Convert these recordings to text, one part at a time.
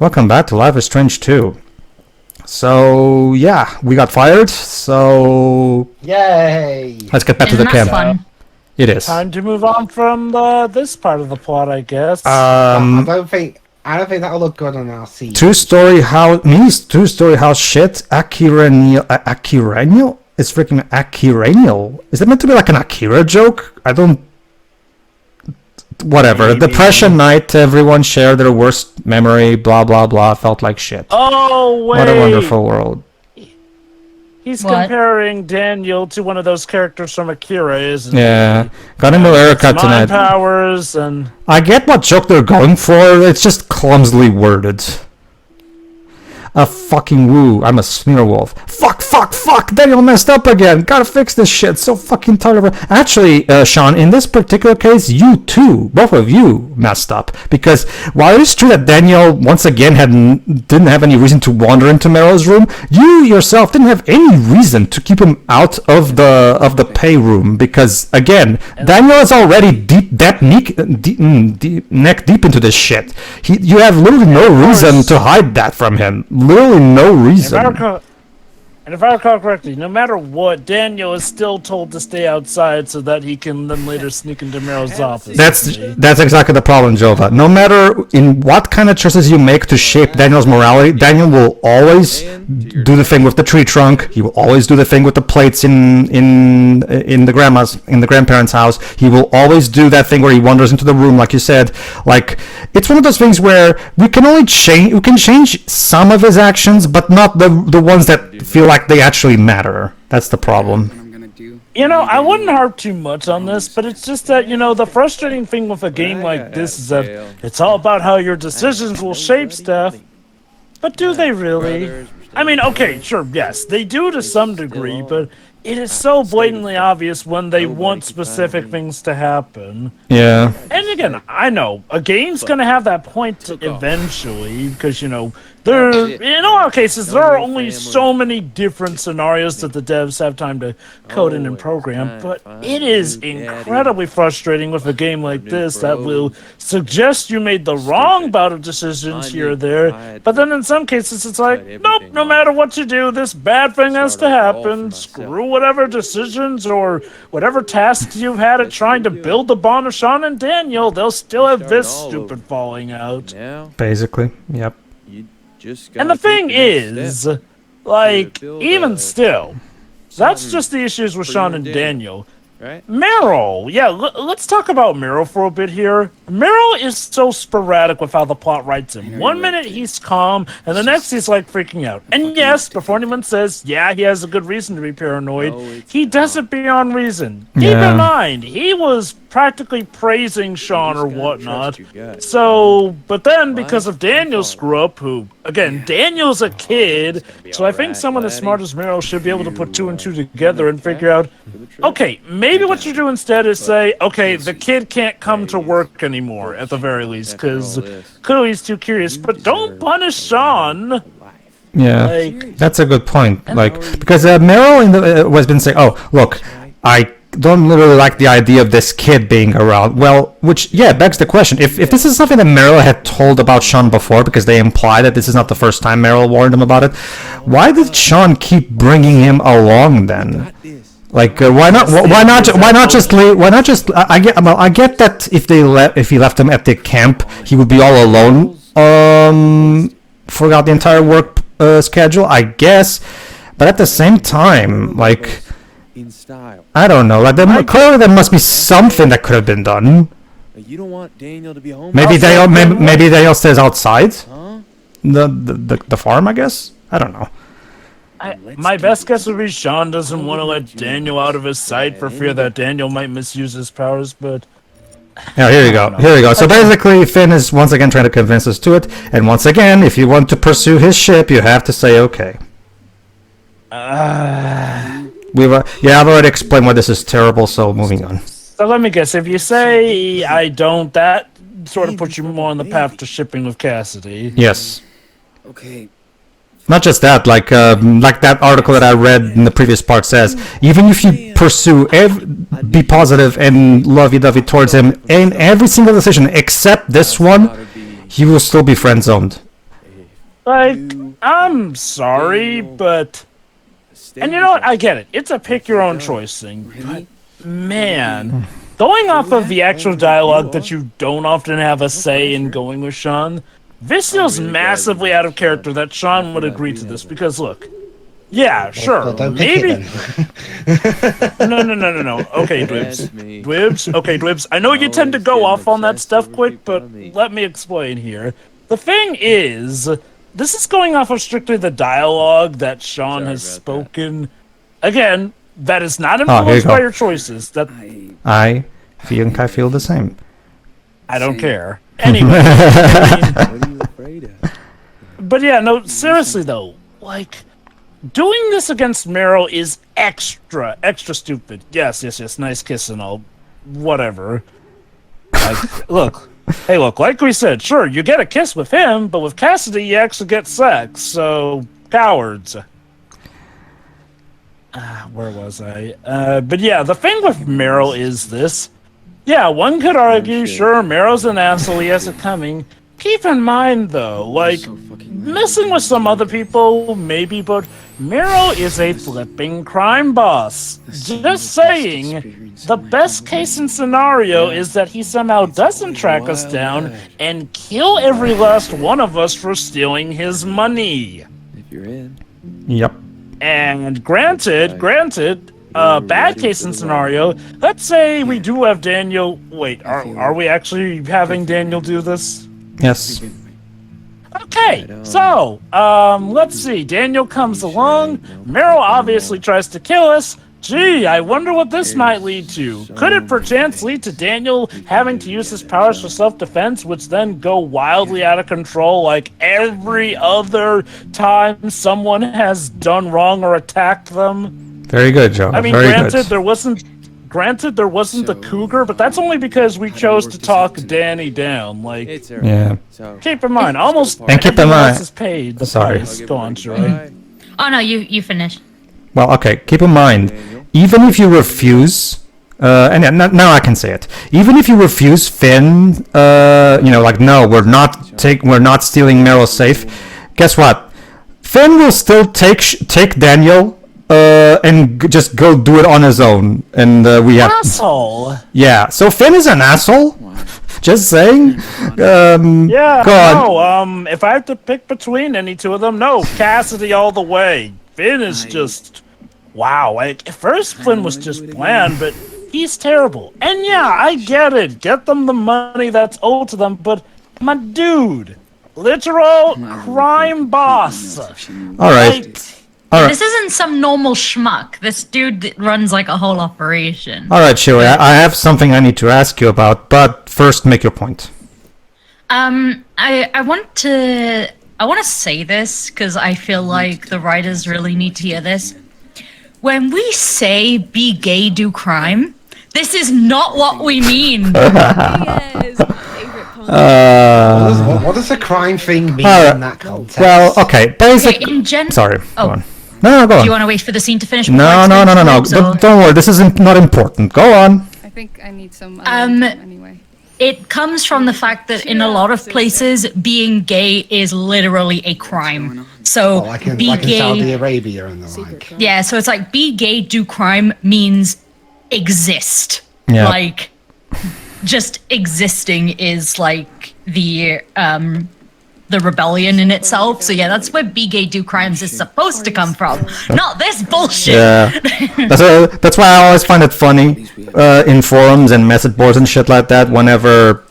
Welcome back to Life is Strange 2. So, yeah, we got fired, so... Yay! Let's get back to the camp. Fun. It is. Time to move on from this part of the plot, I guess. I don't think that'll look good on our scene. Two-story house shit. Akiranial? It's freaking Akiranial. Is that meant to be like an Akira joke? I don't... Whatever. Maybe. Depression night, everyone shared their worst memory, blah, blah, blah. Felt like shit. Oh, wait! What a wonderful world. He's What? comparing Daniel to one of those characters from Akira, isn't he? Yeah. Got him a haircut Mind tonight. powers and... I get what joke they're going for, it's just clumsily worded. A fucking woo, I'm a smear wolf. Fuck, Daniel messed up again. Gotta fix this shit, so fucking tired of it. Actually, Sean, in this particular case, you too, both of you messed up. Because while it's true that Daniel, once again, didn't have any reason to wander into Meryl's room, you yourself didn't have any reason to keep him out of the pay room. Because, again, Daniel is already neck deep into this shit. You have literally no reason to hide that from him. Literally no reason. And if I recall correctly, no matter what, Daniel is still told to stay outside so that he can then later sneak into Meryl's office. That's exactly the problem, Jova. No matter in what kind of choices you make to shape Daniel's morality, Daniel will always do the thing with the tree trunk. He will always do the thing with the plates in the grandparents' house. He will always do that thing where he wanders into the room, like you said. Like, it's one of those things where we can change some of his actions, but not the ones that feel like they actually matter. That's the problem. You know, I wouldn't harp too much on this, but it's just that, you know, the frustrating thing with a game like this is that it's all about how your decisions will shape stuff. But do they really? I mean, okay, sure, yes, they do to some degree, but it is so blatantly obvious when they want specific things to happen. Yeah. And again, I know, a game's gonna have that point eventually, because, you know, in a lot of cases, there are only so many different scenarios that the devs have time to code in and program, but it is incredibly frustrating with a game like this that will suggest you made the wrong bout of decisions here or there, but then in some cases it's like, nope, no matter what you do, this bad thing has to happen, screw whatever decisions or whatever tasks you've had at trying to build the bond of Sean and Daniel, they'll still have this stupid falling out. Basically, yep. And the thing is, like, even still, that's just the issues with Sean and Daniel. Meryl, yeah, let's talk about Meryl for a bit here. Meryl is so sporadic with how the plot writes him. One minute he's calm, and the next he's like freaking out. And yes, before anyone says, yeah, he has a good reason to be paranoid, he does it beyond reason. Keep in mind, he was practically praising Sean or whatnot. So, but then because of Daniel's screw-up, who, again, Daniel's a kid, so I think someone as smart as Meryl should be able to put two and two together and figure out, okay, maybe what you do instead is say, okay, the kid can't come to work anymore, at the very least, because clearly he's too curious, but don't punish Sean. Yeah, that's a good point. Like, because Meryl has been saying, oh, look, I don't really like the idea of this kid being around. Well, which, yeah, begs the question. If this is something that Meryl had told about Sean before, because they imply that this is not the first time Meryl warned him about it, why did Sean keep bringing him along then? Like, why not just leave? Why not just? I get that if he left him at the camp, he would be all alone. Forgot the entire work schedule, I guess. But at the same time, like, I don't know. Like, clearly there must be something that could have been done. You don't want Daniel to be home. Maybe Daniel stays outside the farm. I guess. I don't know. My best guess would be Sean doesn't want to let Daniel out of his sight for fear that Daniel might misuse his powers, but... Yeah, here you go. So basically, Finn is once again trying to convince us to it, and once again, if you want to pursue his ship, you have to say okay. I've already explained why this is terrible, so moving on. So let me guess, if you say I don't, that sort of puts you more on the path to shipping with Cassidy. Yes. Okay. Not just that, like that article that I read in the previous part says, even if you pursue, be positive and lovey-dovey towards him in every single decision except this one, he will still be friend-zoned. Like, I'm sorry, but... And you know what? I get it. It's a pick-your-own-choice thing. But, man, going off of the actual dialogue that you don't often have a say in going with Sean, this feels massively out of character that Sean would agree to this, because, look, yeah, sure, Well, don't maybe... pick it then. No. Okay, Dwibs. Okay, Dwibs. I know you tend to go off on that stuff quick, but let me explain here. The thing is, this is going off of strictly the dialogue that Sean has spoken. Again, that is not influenced by your choices. That I think I feel the same. I don't care. Anyway, I mean, What are you afraid of? but yeah, no, seriously though, like, doing this against Meryl is extra stupid. Yes, nice kiss and all, whatever. Like, look, like we said, sure, you get a kiss with him, but with Cassidy, you actually get sex, so, cowards. Where was I? But yeah, the thing with Meryl is this. Yeah, one could argue, sure, Meryl's an asshole, he has it coming. Keep in mind, though, like, messing with some other people, maybe, but Meryl is a flipping crime boss. Just saying, the best case in scenario is that he somehow doesn't track us down and kill every last one of us for stealing his money. If you're in. Yep. And granted, bad case in scenario, let's say we do have Daniel... Wait, are we actually having Daniel do this? Yes. Okay, so, let's see. Daniel comes along. Meryl obviously tries to kill us. Gee, I wonder what this might lead to. Could it perchance lead to Daniel having to use his powers for self-defense, which then go wildly out of control like every other time someone has done wrong or attacked them? Very good, Joe. I mean, Very granted, good. there wasn't the cougar, but that's only because we chose to talk Danny down. Like, It's alright. Yeah. So, keep in mind, almost And keep in everyone mind- else is paid. The Sorry. price. Go on, Troy. Oh no, you finish. Well, okay. Keep in mind, even if you refuse, and now I can say it. Even if you refuse Finn, like no, we're not stealing Meryl's safe. Guess what? Finn will still take Daniel, and just go do it on his own, and we have. Asshole. Yeah. So Finn is an asshole. Just saying. Yeah. Go on. No. If I have to pick between any two of them, no, Cassidy all the way. Finn is just wow. Like at first, Finn was just bland, but he's terrible. And yeah, I get it. Get them the money that's owed to them, but my dude, literal crime boss. All right. Like, All right. This isn't some normal schmuck. This dude that runs like a whole operation. All right, Sherry. I have something I need to ask you about, but first, make your point. I want to say this because I feel like the writers really need to hear this. When we say be gay, do crime, this is not what we mean. Yes, my favorite pun. What does a crime thing mean Alright. in that context? Well, okay. Basic. Okay, in Sorry. Oh. Go on. No, go Do on. you want to wait for the scene to finish? No. before I explain Don't worry. This isn't not important. Go on. I think I need some anyway. It comes from the fact that in a lot of places, being gay is literally a crime. So like in be Saudi gay, Arabia and the like. yeah. So it's like be gay, do crime means exist. Yeah. Like just existing is like the rebellion in itself. So yeah, that's where be gay, do crimes is supposed to come from. Not this bullshit. Yeah. That's why I always find it funny in forums and message boards and shit like that. Whenever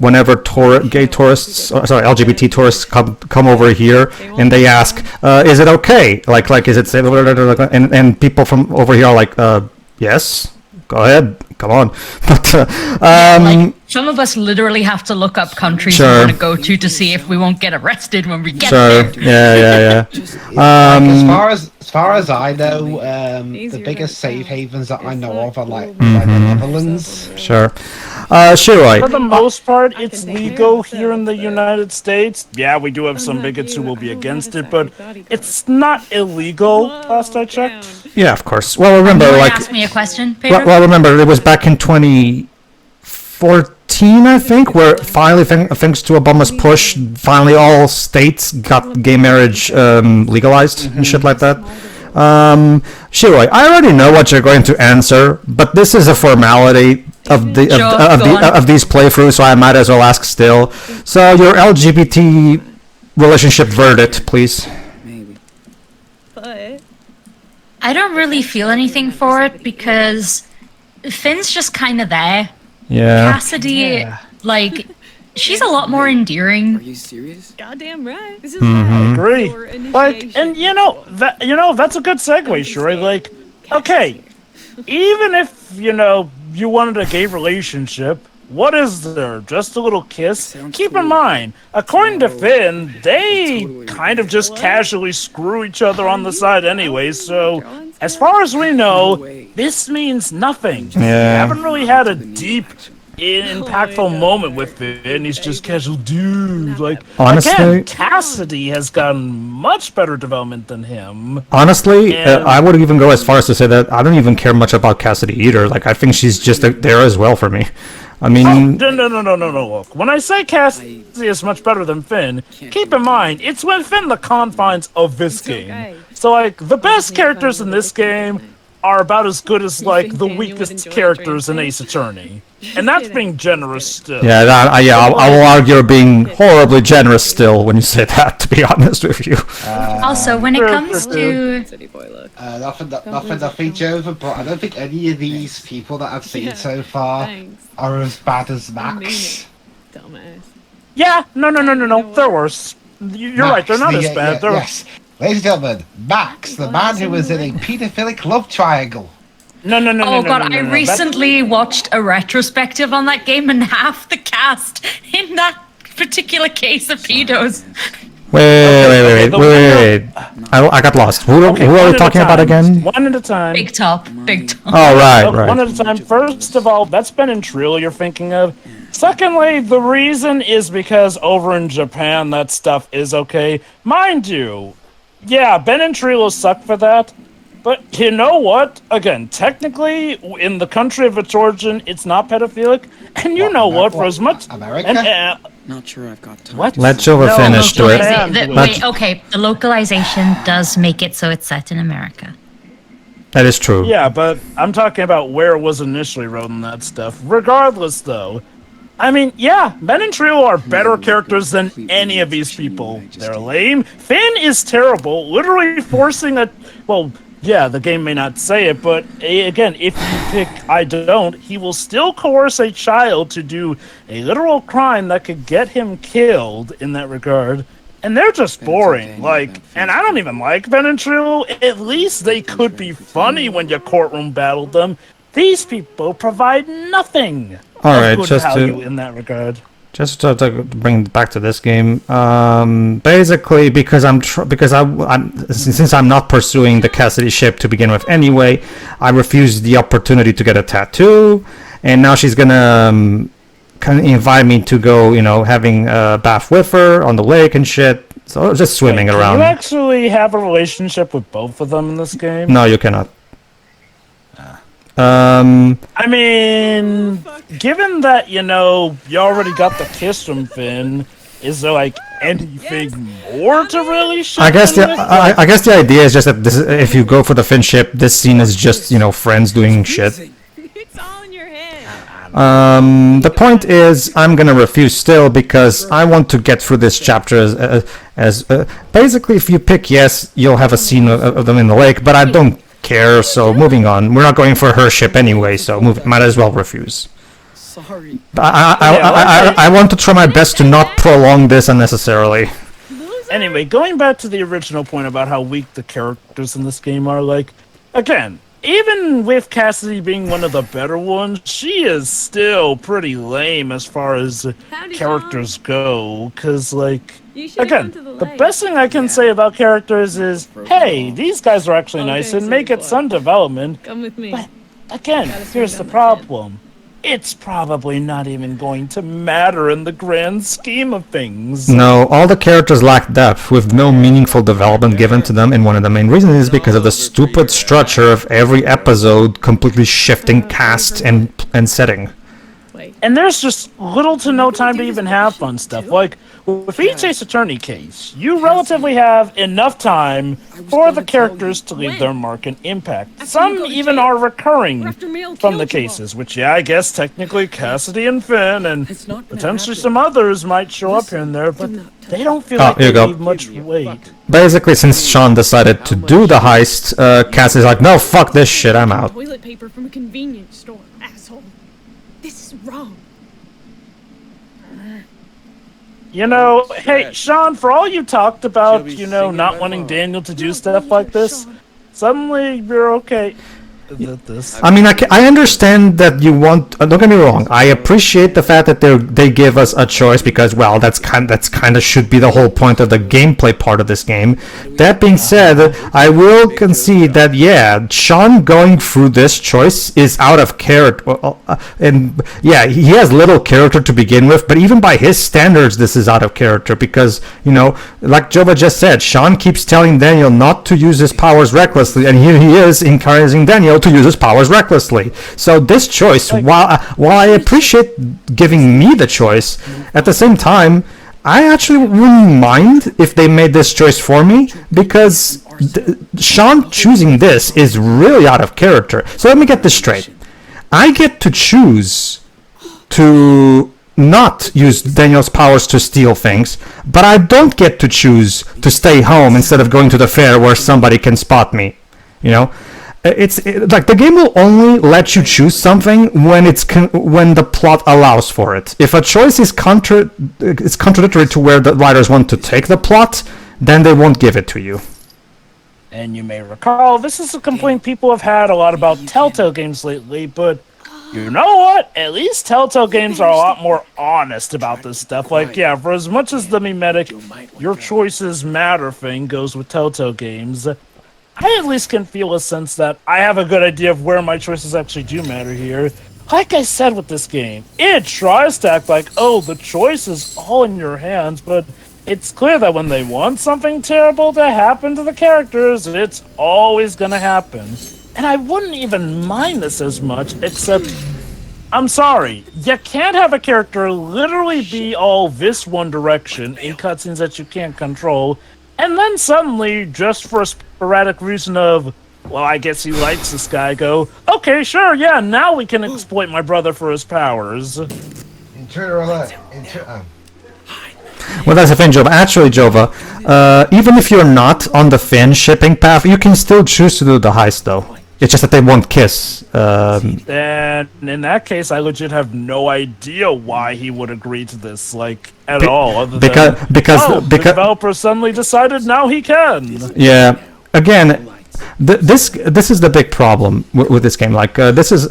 gay tourists, LGBT tourists come over here and they ask, "Is it okay? Like is it safe?" And people from over here are like, "Yes, go ahead, come on." But Like some of us literally have to look up countries we Sure. want to go to see if we won't get arrested when we get sure, there. yeah. As far as I know, the biggest safe havens that I know of are like the Netherlands. Sure. Shiroi. for the most part, it's legal here in the United States. Yeah, we do have some bigots who will be against it, but it's not illegal. Last I checked. Yeah, of course. Well, remember, You want like, to ask me a question, Pedro? well, remember, it was back in 2014 2018, I think, where finally, thanks to Obama's push, finally all states got gay marriage legalized and shit like that. Shiroi, I already know what you're going to answer, but this is a formality of these playthroughs, so I might as well ask still. So your LGBT relationship verdict, please. Maybe. But I don't really feel anything for it because Finn's just kind of there. Yeah. Cassidy, like, she's a lot more Are endearing. you serious? goddamn right. This is Agree. your Like, initiation. and that's a good segue, Shuri. Like, okay, even if you wanted a gay relationship, what is there? Just a little kiss? Sounds Keep in cool. mind, according to No. Finn, they Totally kind of just What? casually screw each other on the side anyway. So, John's as good. far as we know, No way. this means nothing. We Yeah. haven't really had a deep, impactful my moment God. with Finn. He's just casual dude. Like, Honestly- again, Cassidy has gotten much better development than him. Honestly, And- I would even go as far as to say that I don't even care much about Cassidy either. Like, I think she's just there as well for me. I mean, No. Look, when I say Cassidy is much better than Finn, keep in mind, it's within the confines of this It's game. okay. So, like, the best think characters about in it this a different game way. are about as good as, You like, think the Daniel would weakest enjoy characters in drinking? Ace Attorney. And that's kidding. being generous still. yeah, I will argue you're being horribly generous still when you say that, to be honest with you. Also, when it Sure, comes sure, to City boy look. Nothing, Jova, but I don't think any of these people that I've seen Yeah, so far Thanks. are as bad as I mean Max. it, dumbass. Yeah, no. They're worse. You're right, they're not Max, as bad. They're... yes. Ladies and gentlemen, Max, the man who was in a paedophilic love triangle. No. oh god, I That's- recently watched a retrospective on that game, and half the cast in that particular case are pedos. Wait. I got lost. Who are one we at a talking about time. again? One at a time. Big top. Oh, right, Look, one right. at a time. First of all, that's Ben and Trill you're thinking of. Secondly, the reason is because over in Japan, that stuff is okay. Mind you, yeah, Ben and Trill suck for that. But you know what? Again, technically, in the country of its origin, it's not pedophilic. And you know what? For as much... America? And, Not sure I've got time. what? Let Jova No, finish to it. Japan. Wait, okay, the localization does make it so it's set in America. That is true. Yeah, but I'm talking about where it was initially wrote and that stuff. Regardless, though, I mean, yeah, Ben and Trio are better characters than any of these people. They're lame. Finn is terrible, literally forcing a... Well, yeah, the game may not say it, but again, if you pick I don't, he will still coerce a child to do a literal crime that could get him killed in that regard. And they're just boring, like, and I don't even like Ben and Trio. At least they could be funny when you courtroom battled them. These people provide nothing All of right, good just value to in that regard. bring it back to this game, basically because since I'm not pursuing the Cassidy ship to begin with anyway, I refused the opportunity to get a tattoo, and now she's gonna kind of invite me to go, having a bath with her on the lake and shit. So just swimming Can around. you actually have a relationship with both of them in this game? No, you cannot. I mean, given that, you already got the kiss from Finn, is there, like, anything more to really show? I guess the idea is just that if you go for the Finn ship, this scene is just friends doing shit. It's all in your head. The point is, I'm gonna refuse still because I want to get through this chapter as basically, if you pick yes, you'll have a scene of them in the lake, but I don't care. So moving on, we're not going for her ship anyway, so might as well refuse. Sorry. I want to try my best to not prolong this unnecessarily. Anyway, going back to the original point about how weak the characters in this game are, like, again, even with Cassidy being one of the better ones, she is still pretty lame as far as Howdy, characters go, because, like, You should've again, gone to the the lake. best thing I can say about characters is, hey, these guys are actually Okay, nice and so make it what? some development. Come with me. But again, Gotta slow here's down the that kid. problem. It's probably not even going to matter in the grand scheme of things. No, all the characters lack depth, with no meaningful development given to them, and one of the main reasons is because of the stupid structure of every episode completely shifting cast and setting. boy. And there's just little to no time to even have fun stuff. Like, with each Ace Attorney case, you relatively have enough time for the characters to leave their mark and impact. Some even are recurring from the cases, which, yeah, I guess technically Cassidy and Finn and potentially some others might show up here and there, but they don't feel like they need much weight. Basically, since Sean decided to do the heist, Cassie's like, no, fuck this shit, I'm out. Toilet paper from a convenience store, asshole. This is wrong. You know, hey, Sean, for all you talked about, you know, not wanting Daniel to do stuff like this, suddenly you're okay. I mean, I understand that you want. Don't get me wrong. I appreciate the fact that they give us a choice because, well, that's kind of should be the whole point of the gameplay part of this game. That being said, I will concede that yeah, Sean going through this choice is out of character, and yeah, he has little character to begin with. But even by his standards, this is out of character because you know, like Jova just said, Sean keeps telling Daniel not to use his powers recklessly, and here he is encouraging Daniel to use his powers recklessly. So this choice, while I appreciate giving me the choice, at the same time, I actually wouldn't mind if they made this choice for me because Sean choosing this is really out of character. So let me get this straight. I get to choose to not use Daniel's powers to steal things, but I don't get to choose to stay home instead of going to the fair where somebody can spot me. You know? It's like the game will only let you choose something when when the plot allows for it. If a choice is contradictory to where the writers want to take the plot, then they won't give it to you. And you may recall, this is a complaint people have had a lot about Telltale games lately, but you know what? At least Telltale games are a lot more honest about this stuff. Like, yeah, for as much as the mimetic, your choices matter thing goes with Telltale games, I at least can feel a sense that I have a good idea of where my choices actually do matter here. Like I said with this game, it tries to act like, oh, the choice is all in your hands, but it's clear that when they want something terrible to happen to the characters, it's always gonna happen. And I wouldn't even mind this as much, except, I'm sorry, you can't have a character literally be all this one direction in cutscenes that you can't control, and then suddenly, just for a sporadic reason of, well, I guess he likes this guy, go, okay, sure, yeah, now we can exploit my brother for his powers. Intruder alert. Well, that's the thing, Jova. Actually, Jova, even if you're not on the Finn shipping path, you can still choose to do the heist, though. It's just that they won't kiss. And in that case, I legit have no idea why he would agree to this, like, at all. Other because the developer suddenly decided now he can. Yeah. Again, this is the big problem with this game. Like, this is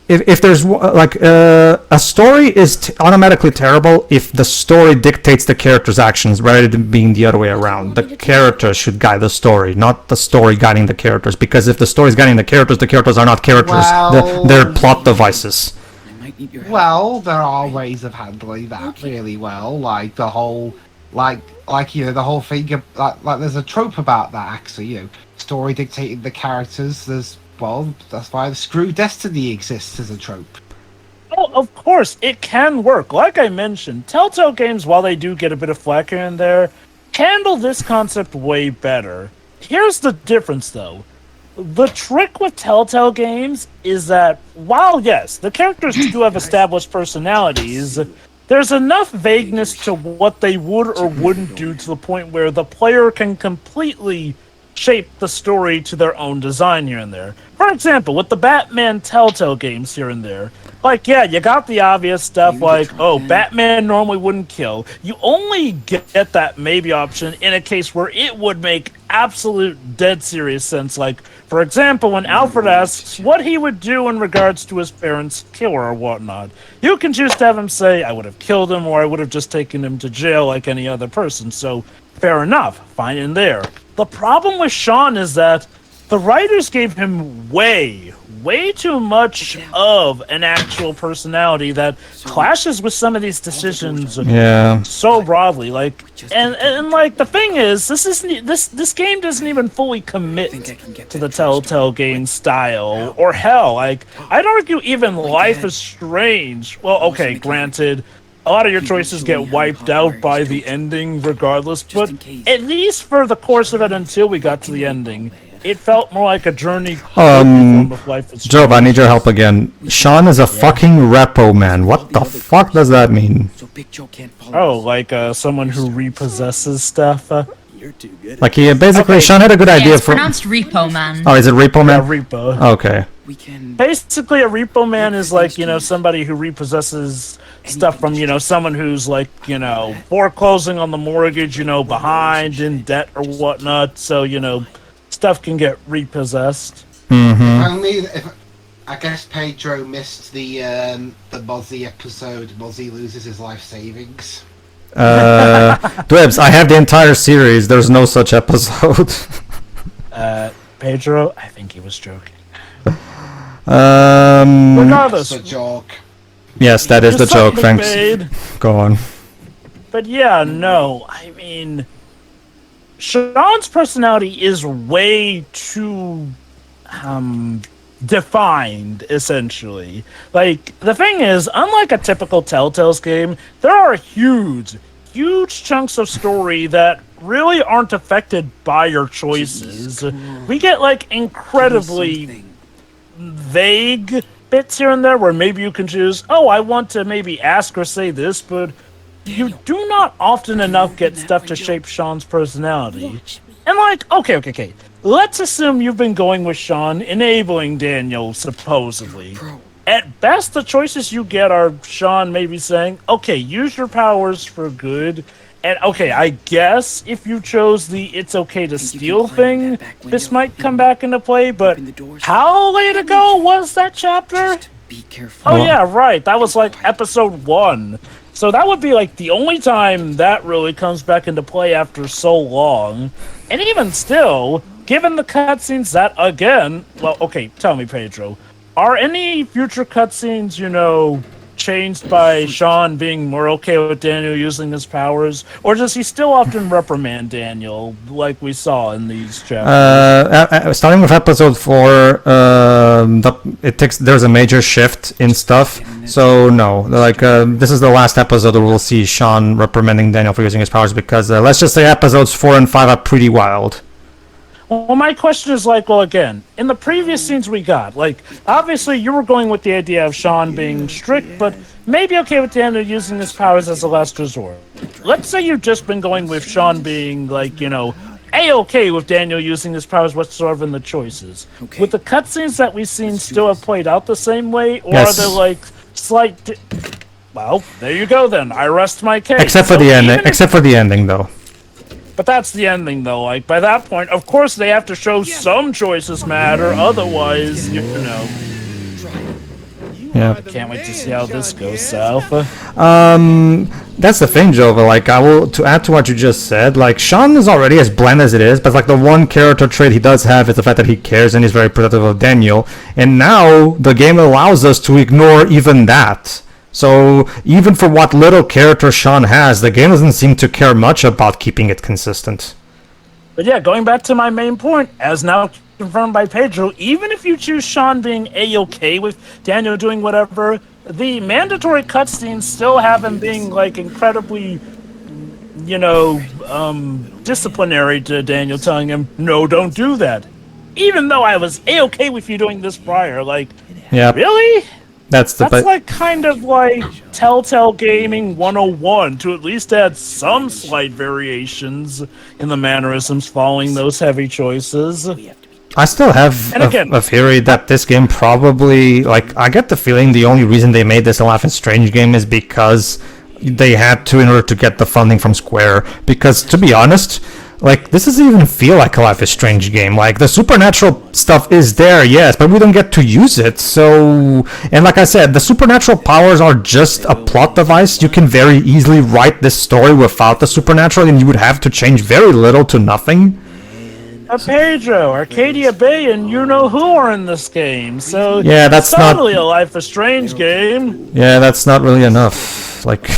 if there's like a story is automatically terrible if the story dictates the character's actions rather than being the other way around. The character should guide the story, not the story guiding the characters, because if the story is guiding the characters are not characters. Well, they're plot devices. Well, there are ways of handling that really well, like the whole like you know, the whole thing of, like there's a trope about that actually, you know, story dictating the characters. Well, that's why the Screw Destiny exists as a trope. Oh, of course, it can work. Like I mentioned, Telltale games, while they do get a bit of flack here and there, handle this concept way better. Here's the difference, though. The trick with Telltale games is that, while yes, the characters do have established personalities, there's enough vagueness to what they would or wouldn't do to the point where the player can completely shape the story to their own design here and there. For example, with the Batman Telltale games here and there, like, yeah, you got the obvious stuff like, oh, Batman normally wouldn't kill. You only get that maybe option in a case where it would make absolute dead serious sense. Like, for example, when Alfred asks what he would do in regards to his parents' killer or whatnot, you can choose to have him say, I would have killed him, or I would have just taken him to jail like any other person. So, fair enough, fine in there. The problem with Sean is that the writers gave him way way too much of an actual personality that clashes with some of these decisions so broadly. Like, and like the thing is, this game doesn't even fully commit to the Telltale game style, or hell, like I'd argue even Life is Strange. Well, okay, granted, a lot of your choices get wiped out by the ending regardless, but at least for the course of it until we got to the ending, it felt more like a journey of Life is Strange. Job, I need your help again. Sean is a fucking repo man. What the fuck does that mean? Oh, like someone who repossesses stuff? Like he basically, Sean had a good idea it's for... pronounced Repo Man. Oh, is it repo man? Yeah, repo. Okay. Basically, a repo man is like, somebody who repossesses stuff from, someone who's like, foreclosing on the mortgage, behind in debt or whatnot. So, stuff can get repossessed. Only I guess Pedro missed the Mozzie episode. Mozzie loses his life savings. Dwebs, I have the entire series. There's no such episode. Pedro, I think he was joking. Regardless, Regardless, a joke. Yes, that is the joke. Thanks. Made. Go on. But yeah, no, I mean, Sean's personality is way too defined, essentially. Like, the thing is, unlike a typical Telltale's game, there are huge chunks of story that really aren't affected by your choices. We get, like, incredibly vague bits here and there where maybe you can choose, oh, I want to maybe ask or say this, but you do not often enough get stuff to shape Sean's personality. And like, okay. Let's assume you've been going with Sean, enabling Daniel, supposedly. At best, the choices you get are Sean maybe saying, okay, use your powers for good. And okay, I guess if you chose the it's okay to steal thing, this might come back into play, but how late ago was that chapter? Oh yeah, right, that was like episode 1. So that would be like the only time that really comes back into play after so long. And even still, given the cutscenes that, again, well, okay, tell me, Pedro, are any future cutscenes, changed by Sean being more okay with Daniel using his powers, or does he still often reprimand Daniel, like we saw in these chapters? Starting with episode 4, there's a major shift in stuff. So no, like this is the last episode where we'll see Sean reprimanding Daniel for using his powers, because let's just say episodes 4 and 5 are pretty wild. Well, my question is like, well, again, in the previous scenes we got, like, obviously you were going with the idea of Sean being strict, but maybe okay with Daniel using his powers as a last resort. Let's say you've just been going with Sean being, like, A-okay with Daniel using his powers whatsoever in the choices. Would the cutscenes that we've seen still have played out the same way, or are there, like, slight... Well, there you go then. I rest my case. Except for the ending, though. But that's the ending, though. Like, by that point, of course they have to show some choices matter, otherwise, Yeah. Can't wait to see how this goes south. That's the thing, Jova. Like, to add to what you just said, like, Sean is already as bland as it is, but like the one character trait he does have is the fact that he cares and he's very protective of Daniel. And now the game allows us to ignore even that. So even for what little character Sean has, the game doesn't seem to care much about keeping it consistent. But yeah, going back to my main point, as now confirmed by Pedro, even if you choose Sean being A-okay with Daniel doing whatever, the mandatory cutscenes still have him being, like, incredibly, disciplinary to Daniel, telling him, no, don't do that. Even though I was A-okay with you doing this prior, like, really? That's like kind of like Telltale Gaming 101, to at least add some slight variations in the mannerisms following those heavy choices. I still have a theory that this game probably, like, I get the feeling the only reason they made this a Life is Strange game is because they had to in order to get the funding from Square. Because, to be honest, like, this doesn't even feel like a Life is Strange game. Like, the supernatural stuff is there, yes, but we don't get to use it, so... And like I said, the supernatural powers are just a plot device. You can very easily write this story without the supernatural, and you would have to change very little to nothing. Pedro, Arcadia Bay, and you know who are in this game. So Yeah, that's it's not- totally a Life is Strange game. Yeah, that's not really enough. Like,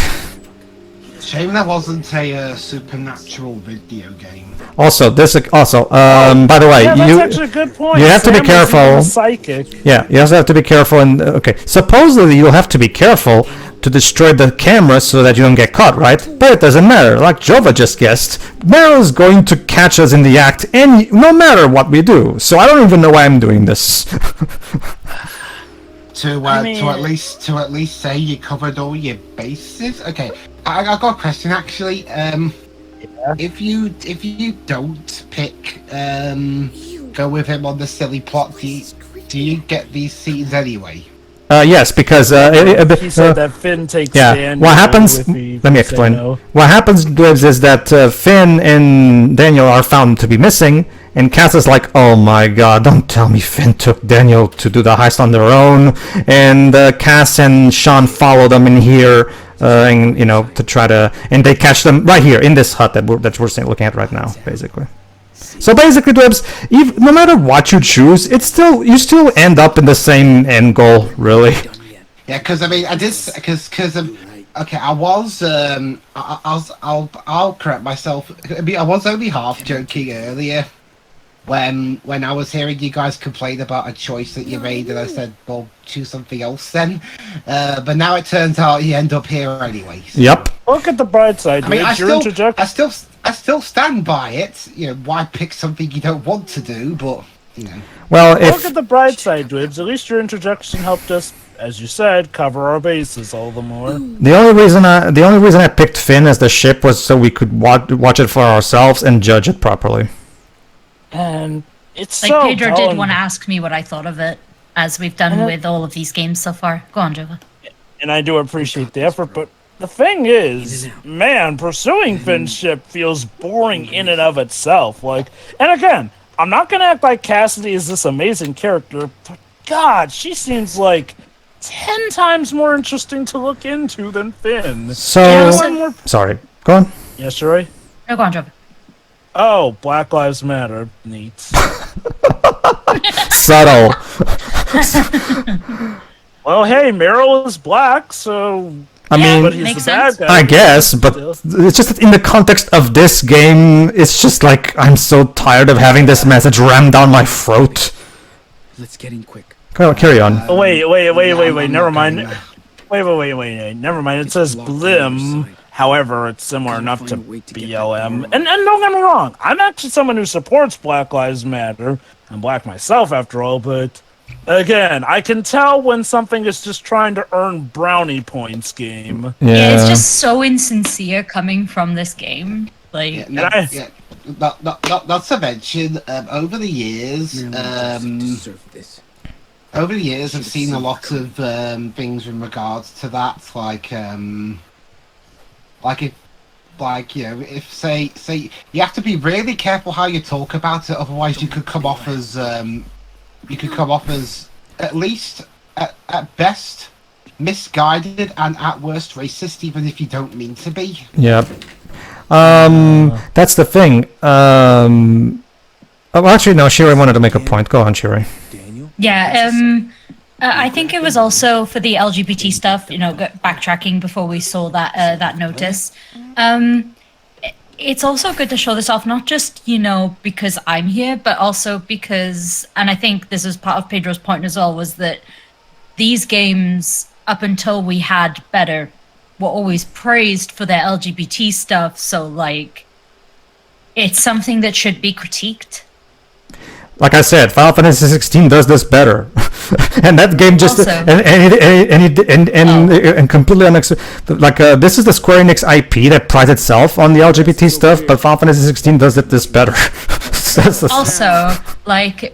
Shame that wasn't a supernatural video game. also this also by the way, Yeah, that's actually a good point. you have to be Sam was even careful. a psychic. Yeah, you also have to be careful. And okay, supposedly you'll have to be careful to destroy the camera so that you don't get caught, right? But it doesn't matter. Like Jova just guessed, Meryl's going to catch us in the act, and no matter what we do. So I don't even know why I'm doing this. To at least say you covered all your bases. Okay, I got a question actually. If you don't pick go with him on the silly plot, do you get these scenes anyway? Yes, because He said that Finn takes yeah. Daniel What happens? if he Let me say explain. no. What happens, Dibs, is that Finn and Daniel are found to be missing, and Cass is like, "Oh my God! Don't tell me Finn took Daniel to do the heist on their own." And Cass and Sean follow them in here, and to try to, and they catch them right here in this hut that we're looking at right now, basically. So basically, Dibs, no matter what you choose, you still end up in the same end goal, really. Yeah, because I mean, I did because okay, I was I'll correct myself. I mean, I was only half joking earlier when I was hearing you guys complain about a choice that you made, and I said, "Well, choose something else then." But now it turns out you end up here anyway. So. Yep. Look at the bright side. I mean, I Your still stand by it. Why pick something you don't want to do? But Well, Look at the bright side, Dwibs. At least your interjection helped us, as you said, cover our bases all the more. the only reason I picked Finn as the ship was so we could watch it for ourselves and judge it properly. And it's Like so Pedro dull did and- want to ask me what I thought of it, as we've done with all of these games so far. Go on, Jova. and I do appreciate the effort, but the thing is, man, pursuing Finn's ship feels boring in and of itself. Like, and again, I'm not gonna act like Cassidy is this amazing character, but God, she seems like 10 times more interesting to look into than Finn. So, sorry. Go on. Yes, Sherry? No, go on, Jova. Oh, Black Lives Matter. Neat. Subtle. Well, hey, Meryl is black, so... I mean, but he's makes the bad sense. guy. I guess, but it's just that in the context of this game, it's just like I'm so tired of having this message rammed down my throat. Let's get in quick. Carry on. Oh, wait, never mind. going there. Wait, never mind. It says Blim. However, it's similar enough to BLM. And don't get me wrong, I'm actually someone who supports Black Lives Matter. I'm black myself, after all, but again, I can tell when something is just trying to earn brownie points game. Yeah, it's just so insincere coming from this game. Like, Not to mention, over the years, I've seen a lot of things in regards to that, if say you have to be really careful how you talk about it, otherwise you could come off as at least at best misguided and at worst racist, even if you don't mean to be. Yep. That's the thing. Oh, actually, no. Shiri wanted to make a point. Go on, Shiri. yeah, I think it was also for the LGBT stuff, backtracking before we saw that notice. It's also good to show this off, not just, because I'm here, but also because, and I think this is part of Pedro's point as well, was that these games, up until we had better, were always praised for their LGBT stuff, so, it's something that should be critiqued. Like I said, Final Fantasy 16 does this better, and that game just Also- and completely unacceptable. This is the Square Enix IP that prides itself on the LGBT stuff, but Final Fantasy 16 does this better. Also,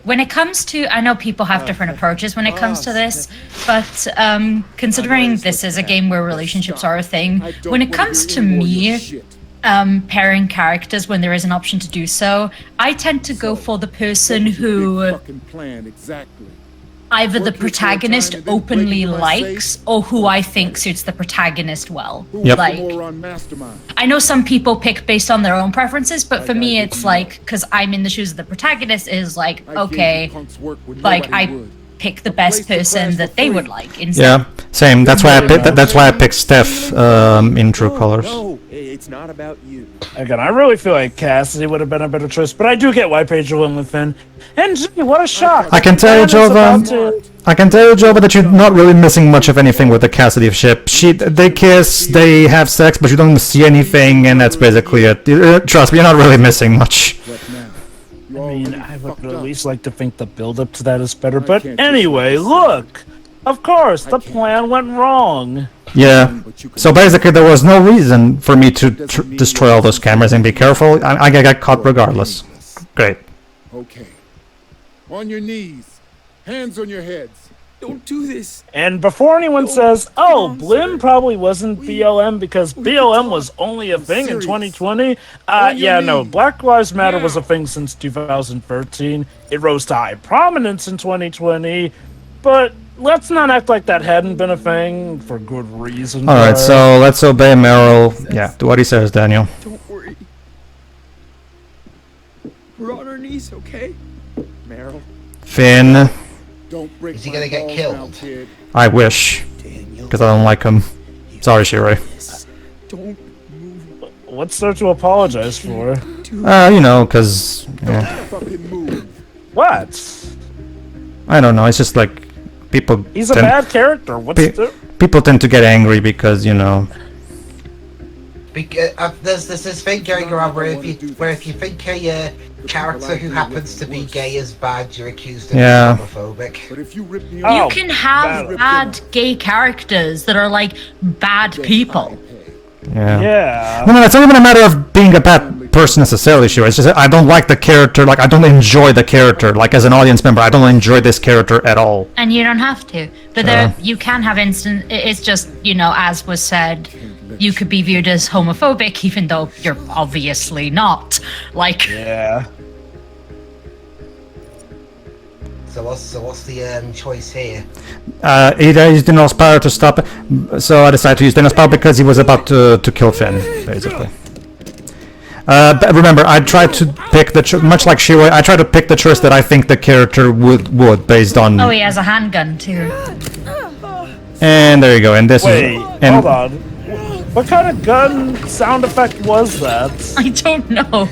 when it comes to, I know people have different approaches when it comes to this, but considering this is a game where relationships are a thing, when it comes to me, pairing characters when there is an option to do so, I tend to go for the person who either the protagonist openly likes or who I think suits the protagonist well. Yep. Like, I know some people pick based on their own preferences, but for me, it's like, because I'm in the shoes of the protagonist, is like, okay, like I pick the best person that they would like. Instead. Yeah, same. That's why I picked Steph in True Colors. No, it's not about you. Again, I really feel like Cassidy would have been a better choice, but I do get why Pedro went with Finn. And gee, what a shock! I can tell you, Jova, that you're not really missing much of anything with the Cassidy ship. They kiss, they have sex, but you don't see anything, and that's basically it. Trust me, you're not really missing much. I mean, I would at least like to think the build-up to that is better, but anyway, look! Of course, the plan went wrong. Yeah. So basically, there was no reason for me to destroy all those cameras and be careful. I got caught regardless. Great. Okay. On your knees. Hands on your heads. Don't do this. And before anyone says, oh, Blim probably wasn't BLM because BLM was only a thing in 2020, yeah, no, Black Lives Matter was a thing since 2013. It rose to high prominence in 2020, but let's not act like that hadn't been a thing for good reason. Alright, so let's obey Merrill. Yeah, do what he says, Daniel. Don't worry. We're on our knees, okay? Meryl. Finn. Don't break Is he gonna get my killed? balls now, kid. I wish. Because I don't like him. Sorry, Shiroi. Don't What's there to apologize for? You know, because... Yeah. Fucking move. What? I don't know, it's just like... People He's a bad character. What's the... People tend to get angry because, you know... There's this thing going around where if you think a character who happens to be gay is bad, you're accused of being homophobic. But if you rip me You off, can have bad gay characters that are like bad people. Yeah. Yeah. No, it's not even a matter of being a bad person necessarily, sure. It's just I don't like the character, like I don't enjoy the character. Like as an audience member, I don't enjoy this character at all. And you don't have to. But there, you can have it's just, you know, as was said, you could be viewed as homophobic even though you're obviously not. Like... Yeah. So what's the choice here? He used Daniel's power to stop it, so I decided to use Daniel's power because he was about to kill Finn, basically. But remember, I tried to pick much like Shiroi, I tried to pick the choice that I think the character would based on... Oh, he has a handgun too. And there you go, and this Wait, is... And hold on. What kind of gun sound effect was that? I don't know.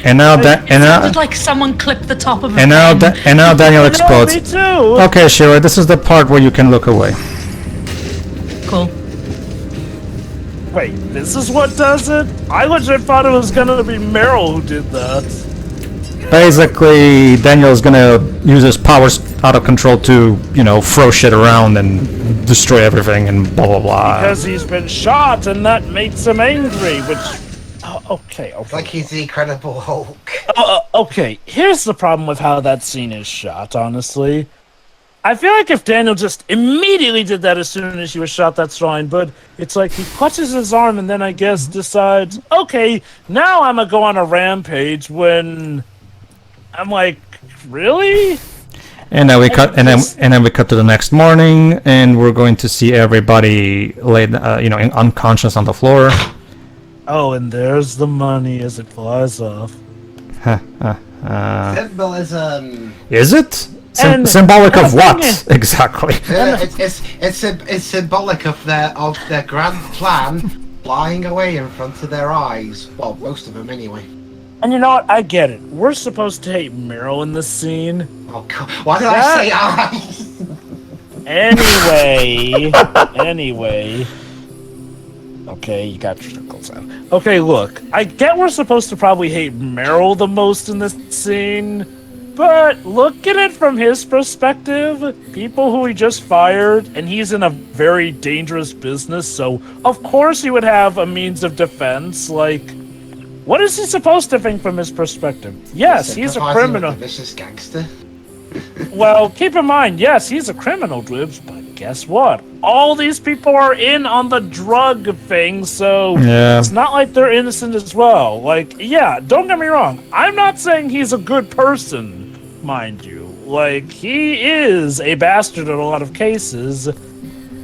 And now It sounded like someone clipped the top of a and now pen. and now Daniel No, explodes. me too. Okay, Shiroi, this is the part where you can look away. Cool. Wait, this is what does it? I legit thought it was gonna be Meryl who did that. Basically, Daniel's gonna use his powers out of control to, you know, throw shit around and destroy everything and blah blah blah. Because he's been shot and that makes him angry, which... Oh, okay. Like he's the Incredible Hulk. Okay, here's the problem with how that scene is shot, honestly. I feel like if Daniel just immediately did that as soon as he was shot, that's fine, but it's like he clutches his arm and then I guess decides, okay, now I'm gonna go on a rampage when... I'm like, really? And then we cut, and then we cut to the next morning, and we're going to see everybody laid, you know, unconscious on the floor. Oh, and there's the money as it flies off. Symbolism. Is it? And- Symbolic and of the thing what is- exactly? It's symbolic of their grand plan flying away in front of their eyes. Well, most of them anyway. And you know what? I get it. We're supposed to hate Meryl in this scene. Oh God! Why did I say eyes? Anyway. Okay, you got your circles out. Okay, look. I get we're supposed to probably hate Meryl the most in this scene, but look at it from his perspective. People who he just fired, and he's in a very dangerous business, so of course he would have a means of defense, like... What is he supposed to think from his perspective? Yes, he's a Sympathizing criminal. with the vicious gangster. Well, keep in mind, yes, he's a criminal, Dribs, but guess what? All these people are in on the drug thing, so Yeah. it's not like they're innocent as well. Like, yeah, don't get me wrong. I'm not saying he's a good person, mind you. Like, he is a bastard in a lot of cases.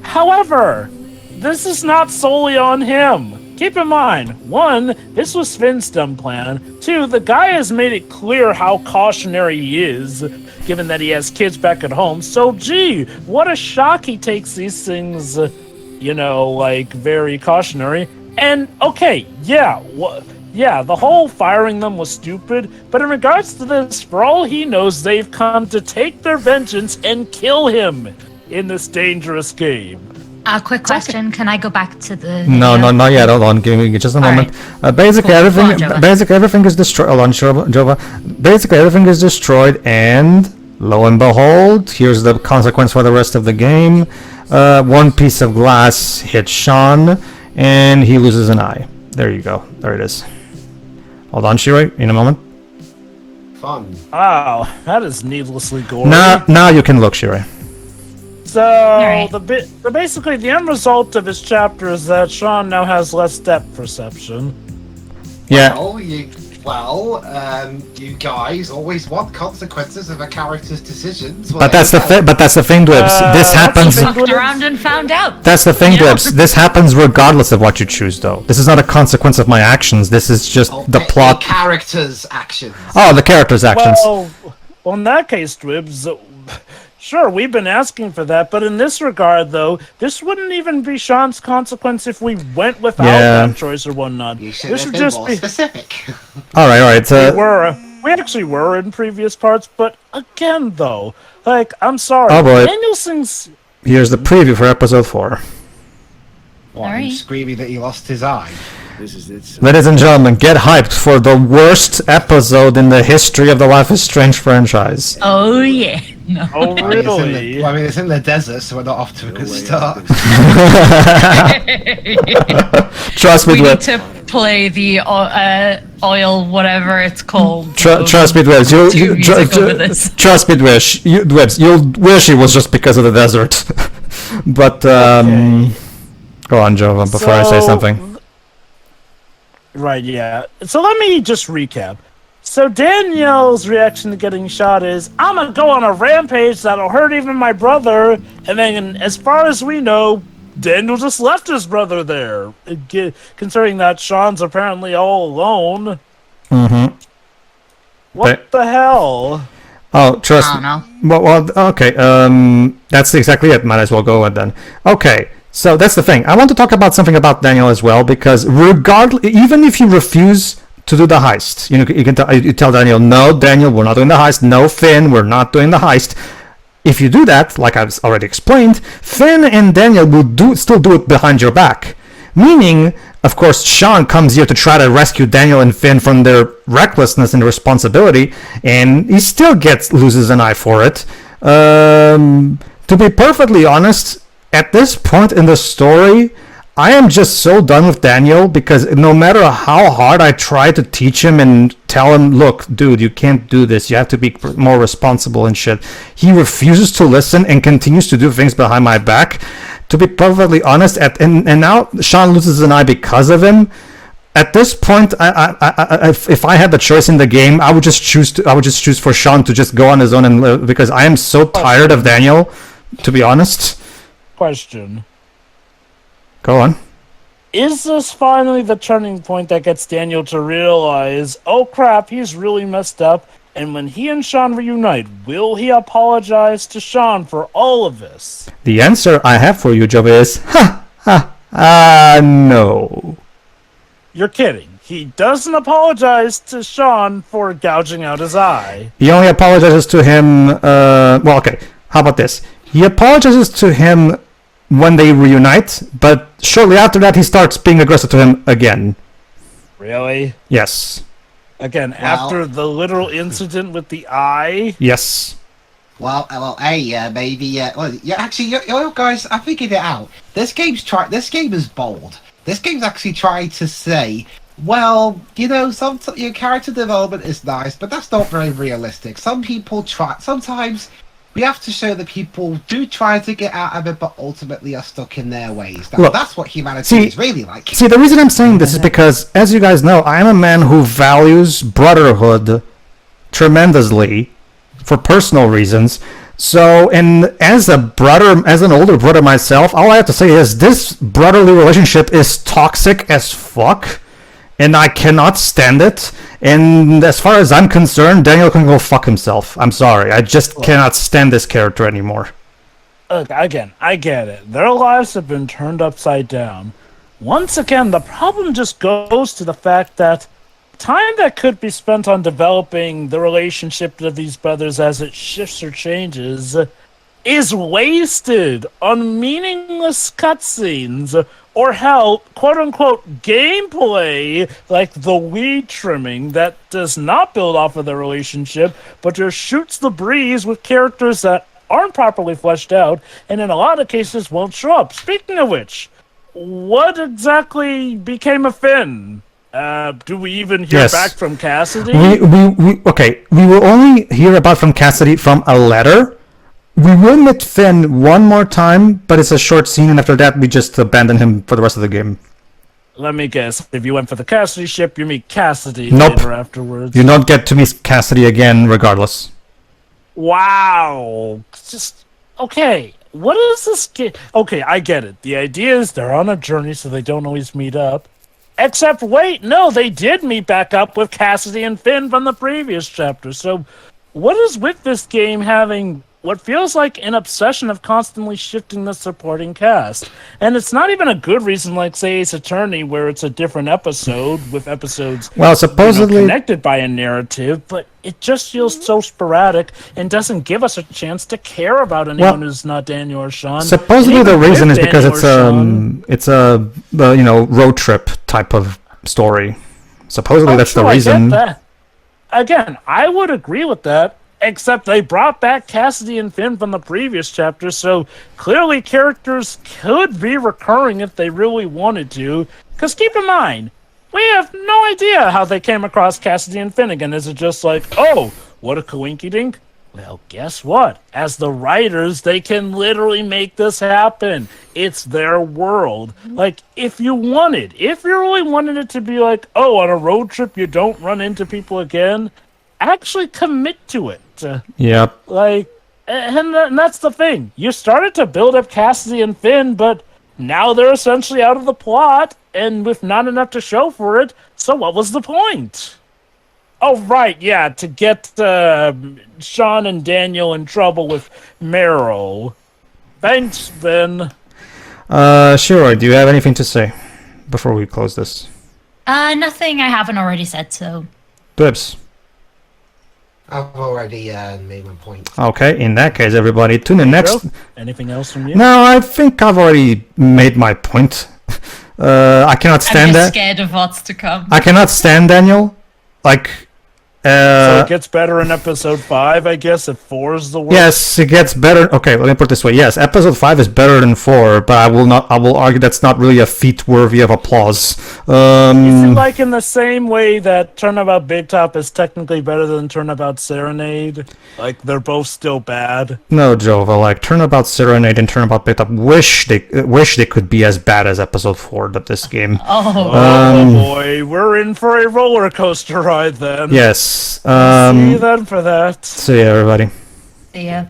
However, this is not solely on him. Keep in mind, 1, this was Finn's dumb plan. 2, the guy has made it clear how cautionary he is, given that he has kids back at home. So, gee, what a shock he takes these things, like, very cautionary. And, okay, yeah, the whole firing them was stupid, but in regards to this, for all he knows, they've come to take their vengeance and kill him in this dangerous game. A quick question. Can I go back to the... No, not yet. Hold on, give me just a moment. Basically, Cool. everything. Go on, Jova. Basically, everything is destroyed. Hold on, Jova. Basically, everything is destroyed, and lo and behold, here's the consequence for the rest of the game. One piece of glass hits Sean, and he loses an eye. There you go. There it is. Hold on, Shiroi. In a moment. Fun. Wow, that is needlessly gory. Now you can look, Shiroi. So, Alright. basically, the end result of this chapter is that Sean now has less depth perception. Yeah. You guys always want consequences of a character's decisions. But that's the thing, Dwibs. This happens. Fucked around and found out. That's the thing, Yeah. Dwibs. This happens regardless of what you choose, though. This is not a consequence of my actions. This is just the plot. character's actions. Oh, the character's actions. Well, in that case, Dwibs, sure, we've been asking for that, but in this regard, though, this wouldn't even be Sean's consequence if we went without that choice or whatnot. You should This have would been just more be... specific. All right. We actually were in previous parts, but again, though, like, I'm sorry. Oh, boy. Danielson's... Here's the preview for episode 4. Alright. Screaming that he lost his eye. This is it. Ladies and gentlemen, get hyped for the worst episode in the history of the Life is Strange franchise. Oh, yeah. No. Oh, really? It's in the desert, so we're not off to a good start. Trust me, We need Dwibs. to play the oil, whatever it's called. Trust me, Dwibs. Music over this. Trust me, Dwibs. You'll wish it was just because of the desert. But go on, Jova, before I say something. Right, yeah. So let me just recap. So Danielle's reaction to getting shot is, I'm gonna go on a rampage that'll hurt even my brother. And then, as far as we know, Daniel just left his brother there. Considering that Sean's apparently all alone. Mm-hmm. What the hell? Oh, trust I me. don't know. Well, okay. That's exactly it. Might as well go ahead then. Okay. So that's the thing. I want to talk about something about Daniel as well, because regardless, even if you refuse to do the heist, you can tell Daniel, no, Daniel, we're not doing the heist. No, Finn, we're not doing the heist. If you do that, like I've already explained, Finn and Daniel will still do it behind your back. Meaning, of course, Sean comes here to try to rescue Daniel and Finn from their recklessness and responsibility, and he still loses an eye for it. To be perfectly honest, at this point in the story, I am just so done with Daniel, because no matter how hard I try to teach him and tell him, look, dude, you can't do this, you have to be more responsible and shit, he refuses to listen and continues to do things behind my back. To be perfectly honest, and now Sean loses an eye because of him. At this point, if I had the choice in the game, I would just choose for Sean to just go on his own and live, because I am so tired of Daniel, to be honest. Question. Go on. Is this finally the turning point that gets Daniel to realize, oh crap, he's really messed up, and when he and Sean reunite, will he apologize to Sean for all of this? The answer I have for you, Job, is no. You're kidding. He doesn't apologize to Sean for gouging out his eye. He only apologizes to him, well, okay, how about this? He apologizes to him when they reunite, but shortly after that he starts being aggressive to him again. Really? Yes. Again, after the literal incident with the eye? Yes. Maybe, actually, you guys, I figured it out. This game is bold. This game's actually trying to say, well, your character development is nice, but that's not very realistic. Sometimes we have to show that people do try to get out of it, but ultimately are stuck in their ways. That's what humanity is really like. See, the reason I'm saying this is because, as you guys know, I'm a man who values brotherhood tremendously, for personal reasons. So, and as an older brother myself, all I have to say is this brotherly relationship is toxic as fuck, and I cannot stand it. And as far as I'm concerned, Daniel can go fuck himself. I'm sorry, I just cannot stand this character anymore. Look, again, I get it. Their lives have been turned upside down. Once again, the problem just goes to the fact that time that could be spent on developing the relationship of these brothers as it shifts or changes is wasted on meaningless cutscenes or hell, quote-unquote gameplay like the weed trimming that does not build off of their relationship but just shoots the breeze with characters that aren't properly fleshed out and in a lot of cases won't show up. Speaking of which, what exactly became of Finn? Do we even hear back from Cassidy? Okay, we will only hear about from Cassidy from a letter. We will meet Finn one more time, but it's a short scene, and after that we just abandon him for the rest of the game. Let me guess. If you went for the Cassidy ship, you meet Cassidy Nope. later afterwards. You don't get to meet Cassidy again regardless. Wow. Just, okay. What is this game? Okay, I get it. The idea is they're on a journey, so they don't always meet up. Except, wait, no, they did meet back up with Cassidy and Finn from the previous chapter. So, what is with this game having what feels like an obsession of constantly shifting the supporting cast? And it's not even a good reason, like, say, Ace Attorney, where it's a different episode with episodes supposedly connected by a narrative, but it just feels so sporadic and doesn't give us a chance to care about anyone who's not Daniel or Sean. Supposedly the reason is because it's a road trip type of story. Supposedly that's the reason. I get that. Again, I would agree with that, except they brought back Cassidy and Finn from the previous chapter, so clearly characters could be recurring if they really wanted to. Because keep in mind, we have no idea how they came across Cassidy and Finn again. Is it just like, oh, what a coinkydink? Well, guess what? As the writers, they can literally make this happen. It's their world. Like, if you really wanted it to be like, oh, on a road trip you don't run into people again, actually commit to it. Yep. Like, and that's the thing. You started to build up Cassidy and Finn, but now they're essentially out of the plot, and with not enough to show for it, so what was the point? Oh, right, yeah, to get Sean and Daniel in trouble with Meryl. Thanks, Ben. Shiro, do you have anything to say before we close this? Nothing I haven't already said, so. Bibs. I've already made my point. Okay, in that case, everybody, tune in next. Anything else from you? No, I think I've already made my point. I cannot stand I'm that. just scared of what's to come. I cannot stand Daniel. Like, so it gets better in episode 5, I guess, if 4 is the worst? yes, it gets better. Okay, let me put it this way. Yes, episode 5 is better than 4, but I will argue that's not really a feat worthy of applause. Is it like in the same way that Turnabout Big Top is technically better than Turnabout Serenade? Like, they're both still bad? No, Jova, like, Turnabout Serenade and Turnabout Big Top wish they could be as bad as episode 4 of this game. Oh boy, we're in for a roller coaster ride then. Yes. See you then for that. See ya, everybody. See ya.